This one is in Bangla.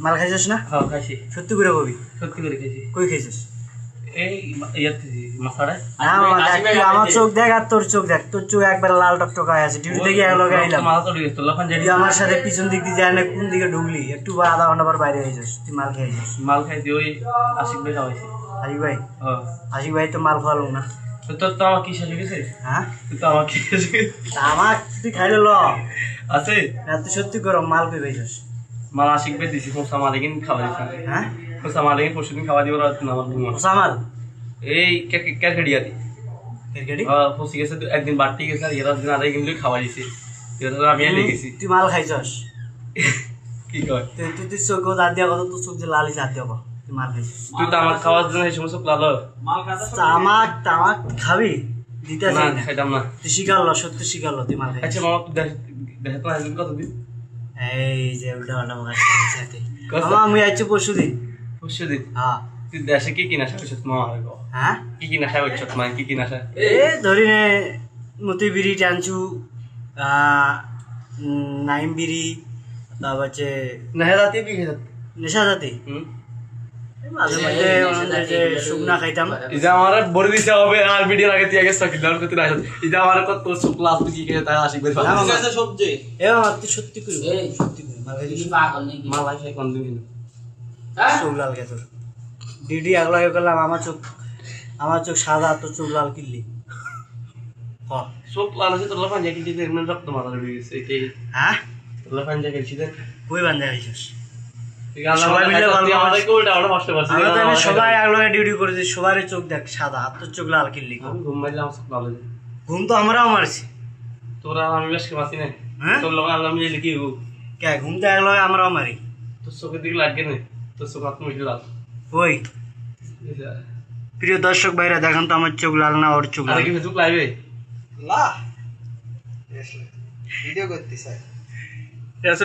মাল খাইছিস না? হ্যাঁ খাইছি। সত্যি করে কবি? সত্যি করে খাইছি। কই খাইছিস? এই ইয়াত খাইছি মাছাড়ায়। না মামা দেখ, আমার চোখ দেখ আর তোর চোখ দেখ, তোর চোখ একবার লাল টকটক হয়ে আছে। ডিউটি থেকে একলগে আইলাম, মাথা চলে গেছে লাফান তুই আমার সাথে পিছন দিক দিয়ে যায় না, কোন দিকে ঢুকলি? একটু বা আধা ঘন্টা পর বাইরে হয়ে যাস, তুই মাল খেয়ে যাস। মাল খাইছি ওই আশিক ভাই খাওয়াইছি। আশিক ভাই? হ্যাঁ। আশিক ভাই তো মাল খাওয়ালো না। তোর তো আমার কি শেষ হয়ে গেছে? হ্যাঁ তুই তো আমার কি শেষ হয়ে গেছে? আমার তুই খাইলে ল আছে না, তুই সত্যি করো মাল পেয়ে পাইছিস? মাল আশিক ভাই দিছি, ফোসা মালিকিন খাওয়া দিছি। হ্যাঁ ফোসা মালিকিন পরশুদিন খাওয়া দিব রাত না আমার ঘুমা। সামাল এই ক্যারকেডিয়া দি ক্রিকেটি ফসি গেছে একদিন বাড়তি গেছে আর এরা দিন আড়াই কিন্তু খাওয়া দিছি। এরা আমি এনে গেছি। তুই মাল খাইছস? কি কয় তুই তুই চোখ দাঁত দিয়া কথা, তোর চোখ যে লালি দাঁত দিয়া তুই মাল খাইছিস? তুই তো আমার খাওয়ার জন্য এই সমস্ত লাল তামাক তামাক খাবি দিতে না চাই না, খাইতাম না। তুই শিখালো সত্যি শিখালো তুই মাল খাইছিস। আচ্ছা মামা তুই দেখে তো আসবেন কতদিন? এই যে উল্টা পাল্টা মামা আমি আইছি পরশু দিন। পরশুদিন? হ্যাঁ তুই দেশে কি কি নেশা করছিস মামা? হ্যাঁ কি কি নেশা করছিস মানে কি কি নেশা? এ ধরি নে মতি বিড়ি টানছু, নাইম বিড়ি, তারপর হচ্ছে নেশা জাতি কি খেয়ে নেশা জাতি। মাঝে মাঝে ওনাদের যে শুকনা খাইতাম। এটা আমার বড় দিতে হবে আর ভিডিওর আগে তুই আগে সাকিলার করতে না এটা আমার কত শুকলা তুই কি খেয়ে তাই আশিক ভাই সবজি এ মামা তুই সত্যি করি সত্যি করি মাল খাইছিস? মাল খাই কোন দিন চোখ লাল কে তোর? ডিডি আগলাগে করলাম, আমার চোখ সাদা, তোর চোখ লাল কিনলি। সব লাল আছে তোর লাফান জ্যাকেট দিতে এমন রক্ত মাথা লেগে গেছে এটাই। হ্যাঁ তোর লাফান জ্যাকেট ছিল কই বান্ধে খাইছিস? সবাই মিলে আমাদের উল্টা আমরা কষ্ট পাচ্ছি। আমরা তো এমনি সবাই আগলাগে ডিউটি করেছি, সবারই চোখ দেখ সাদা, আর তোর চোখ লাল কিনলি। আমি ঘুম মারলাম সব লাল হয়ে ঘুম তো আমরাও মারছি। তোরা আমি বেশ মাসি নাই হ্যাঁ তোর লোক আল্লাহ মিলে কি কে ঘুম তো একলগে আমরাও মারি। তোর চোখের দিকে লাগে না, তোর চোখ আত্ম মিশে লাল। ওই প্রিয় দর্শক ভাইরা দেখেন তো আমার চোখ লাল না ওর চোখ লাল? কি ফেসবুক লাইভে লা ভিডিও করতে স্যার।